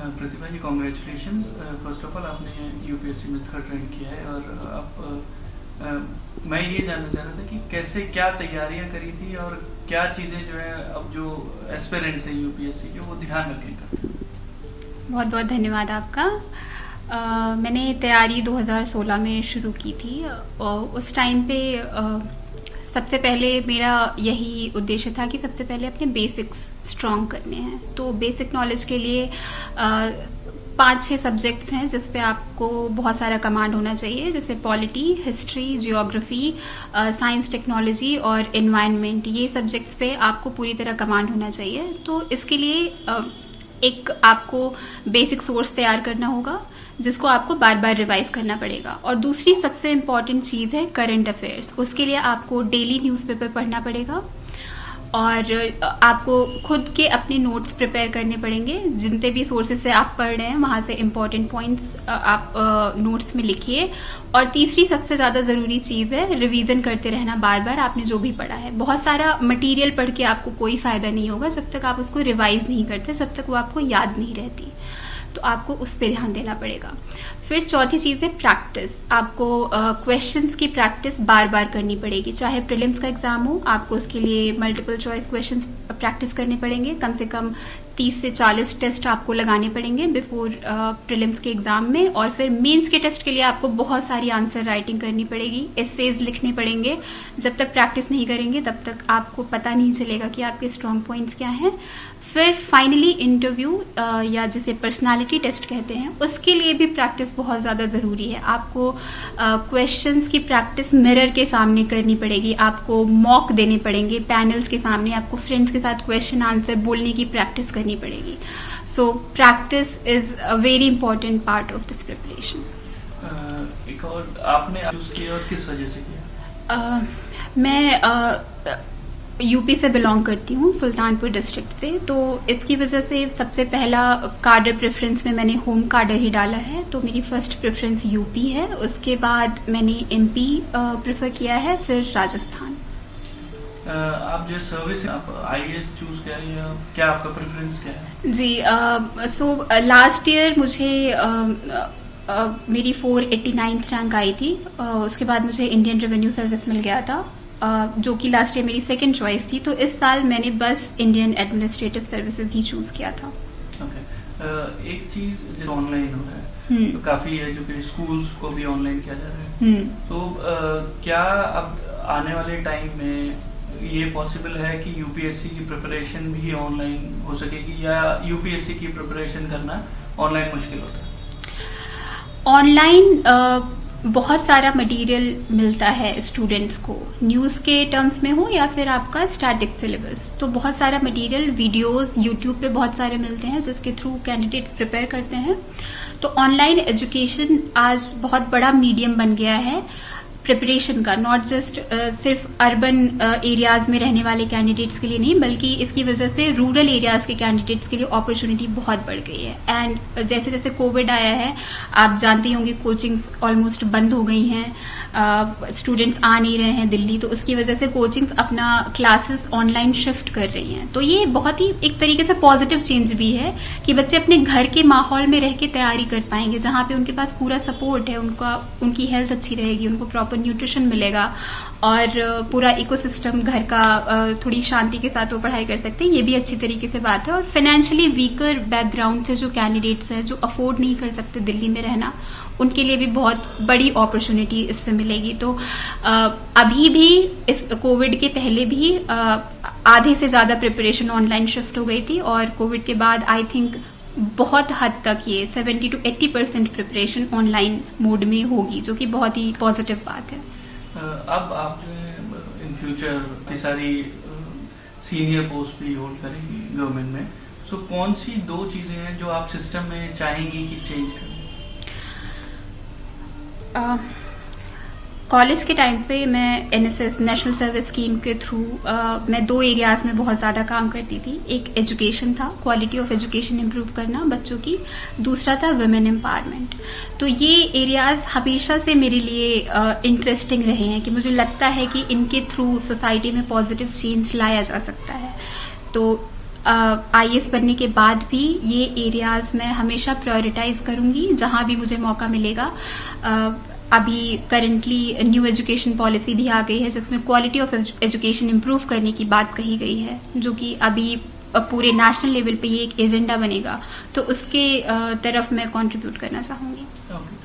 Pratibha ji, congratulation. First of all आपने UPSC में 3rd rank किया है, और आप मैं ये जानना चाह रहा था कि कैसे क्या तैयारियां करी थी और क्या चीज़ें जो है अब जो एस्पिरेंट्स हैं यूपीएससी के वो ध्यान रखेंगे। बहुत बहुत धन्यवाद आपका। मैंने तैयारी 2016 में शुरू की थी, और उस टाइम पे सबसे पहले मेरा यही उद्देश्य था कि सबसे पहले अपने बेसिक्स स्ट्रॉन्ग करने हैं। तो बेसिक नॉलेज के लिए 5-6 सब्जेक्ट्स हैं जिस पे आपको बहुत सारा कमांड होना चाहिए, जैसे polity, history, geography, science, technology और एनवायरनमेंट। ये सब्जेक्ट्स पे आपको पूरी तरह कमांड होना चाहिए। तो इसके लिए एक आपको बेसिक सोर्स तैयार करना होगा जिसको आपको बार बार रिवाइज करना पड़ेगा। और दूसरी सबसे इम्पॉर्टेंट चीज़ है करंट अफेयर्स। उसके लिए आपको डेली न्यूज़पेपर पढ़ना पड़ेगा और आपको खुद के अपने नोट्स प्रिपेयर करने पड़ेंगे। जितने भी सोर्सेज से आप पढ़ रहे हैं वहाँ से इम्पॉर्टेंट पॉइंट्स आप नोट्स में लिखिए। और तीसरी सबसे ज़्यादा ज़रूरी चीज़ है रिवीजन करते रहना बार बार आपने जो भी पढ़ा है। बहुत सारा मटेरियल पढ़ के आपको कोई फ़ायदा नहीं होगा जब तक आप उसको रिवाइज नहीं करते, जब तक वो आपको याद नहीं रहती। तो आपको उस पर ध्यान देना पड़ेगा। फिर चौथी चीज़ है प्रैक्टिस। आपको क्वेश्चंस की प्रैक्टिस बार बार करनी पड़ेगी। चाहे प्रीलिम्स का एग्जाम हो, आपको उसके लिए मल्टीपल चॉइस क्वेश्चंस प्रैक्टिस करने पड़ेंगे। कम से कम 30 से 40 टेस्ट आपको लगाने पड़ेंगे बिफोर प्रीलिम्स के एग्जाम में। और फिर मेंस के टेस्ट के लिए आपको बहुत सारी आंसर राइटिंग करनी पड़ेगी, एसेज लिखने पड़ेंगे। जब तक प्रैक्टिस नहीं करेंगे तब तक आपको पता नहीं चलेगा कि आपके स्ट्रॉन्ग पॉइंट्स क्या हैं। फिर फाइनली इंटरव्यू या जिसे पर्सनालिटी टेस्ट कहते हैं, उसके लिए भी प्रैक्टिस बहुत ज़्यादा ज़रूरी है। आपको क्वेश्चंस की प्रैक्टिस मिरर के सामने करनी पड़ेगी, आपको मॉक देने पड़ेंगे पैनल्स के सामने, आपको फ्रेंड्स के साथ क्वेश्चन आंसर बोलने की प्रैक्टिस करनी पड़ेगी। So practice is a very important part of this preparation. एक और आपने किया और किस वजह से किया? मैं यूपी से बिलोंग करती हूँ, सुल्तानपुर डिस्ट्रिक्ट से। तो इसकी वजह से सबसे पहला कार्डर प्रेफरेंस में मैंने होम कार्डर ही डाला है। तो मेरी फर्स्ट प्रेफरेंस यूपी है, उसके बाद मैंने एमपी प्रेफर किया है, फिर राजस्थान। आप जो सर्विस आप आईएएस चूज करें या क्या आपका प्रेफरेंस क्या है? जी, सो लास्ट ईयर मुझे मेरी 489th रैंक आई थी। उसके बाद मुझे इंडियन रेवेन्यू सर्विस मिल गया था, जो कि लास्ट ईयर मेरी सेकंड चॉइस थी। तो इस साल मैंने बस इंडियन एडमिनिस्ट्रेटिव सर्विसेज ही चूज किया था। एक चीज जो ऑनलाइन हो रहा है, तो काफी एजुकेशन स्कूल्स को भी ऑनलाइन किया जा रहा है। तो क्या अब आने वाले टाइम में ये पॉसिबल है कि यूपीएससी की प्रिपरेशन भी ऑनलाइन हो सकेगी, या यूपीएससी की प्रिपरेशन करना ऑनलाइन मुश्किल होता है? ऑनलाइन बहुत सारा मटेरियल मिलता है स्टूडेंट्स को, न्यूज़ के टर्म्स में हो या फिर आपका स्टैटिक सिलेबस। तो बहुत सारा मटेरियल, वीडियोस यूट्यूब पे बहुत सारे मिलते हैं जिसके थ्रू कैंडिडेट्स प्रिपेयर करते हैं। तो ऑनलाइन एजुकेशन आज बहुत बड़ा मीडियम बन गया है प्रिपरेशन का, नॉट जस्ट सिर्फ अर्बन एरियाज में रहने वाले कैंडिडेट्स के लिए नहीं, बल्कि इसकी वजह से रूरल एरियाज के कैंडिडेट्स के लिए अपॉर्चुनिटी बहुत बढ़ गई है। एंड जैसे जैसे कोविड आया है, आप जानते होंगे कोचिंग्स ऑलमोस्ट बंद हो गई हैं, स्टूडेंट्स आ नहीं रहे हैं दिल्ली, तो उसकी वजह से कोचिंग्स अपना क्लासेस ऑनलाइन शिफ्ट कर रही हैं। तो ये बहुत ही एक तरीके से पॉजिटिव चेंज भी है कि बच्चे अपने घर के माहौल में रह के तैयारी कर पाएंगे, जहाँ पे उनके पास पूरा सपोर्ट है, उनकी हेल्थ अच्छी रहेगी, उनको प्रॉपर न्यूट्रिशन मिलेगा और पूरा इकोसिस्टम घर का थोड़ी शांति के साथ वो पढ़ाई कर सकते हैं। ये भी अच्छी तरीके से बात है। और फाइनेंशियली वीकर बैकग्राउंड से जो कैंडिडेट्स हैं, जो अफोर्ड नहीं कर सकते दिल्ली में रहना, उनके लिए भी बहुत बड़ी अपॉर्चुनिटी इससे मिलेगी। तो अभी भी इस कोविड के पहले भी आधे से ज़्यादा प्रिपरेशन ऑनलाइन शिफ्ट हो गई थी, और कोविड के बाद आई थिंक बहुत हद तक ये 70 to 80% प्रिपरेशन ऑनलाइन मोड में होगी, जो कि बहुत ही पॉजिटिव बात है। अब आप इन फ्यूचर सारी सीनियर पोस्ट भी होल्ड करेंगी गवर्नमेंट में, सो कौन सी 2 चीजें हैं जो आप सिस्टम में चाहेंगी कि चेंज करें? कॉलेज के टाइम से मैं एनएसएस नेशनल सर्विस स्कीम के थ्रू मैं 2 एरियाज में बहुत ज़्यादा काम करती थी। एक एजुकेशन था, क्वालिटी ऑफ एजुकेशन इम्प्रूव करना बच्चों की, दूसरा था वुमेन एम्पावरमेंट। तो ये एरियाज हमेशा से मेरे लिए इंटरेस्टिंग रहे हैं कि मुझे लगता है कि इनके थ्रू सोसाइटी में पॉजिटिव चेंज लाया जा सकता है। तो IAS बनने के बाद भी ये एरियाज मैं हमेशा प्रायोरिटाइज करूंगी जहां भी मुझे मौका मिलेगा। अभी करंटली न्यू एजुकेशन पॉलिसी भी आ गई है जिसमें क्वालिटी ऑफ एजुकेशन इम्प्रूव करने की बात कही गई है, जो कि अभी पूरे नेशनल लेवल पे ये एक एजेंडा बनेगा, तो उसके तरफ मैं कंट्रीब्यूट करना चाहूंगी। ओके।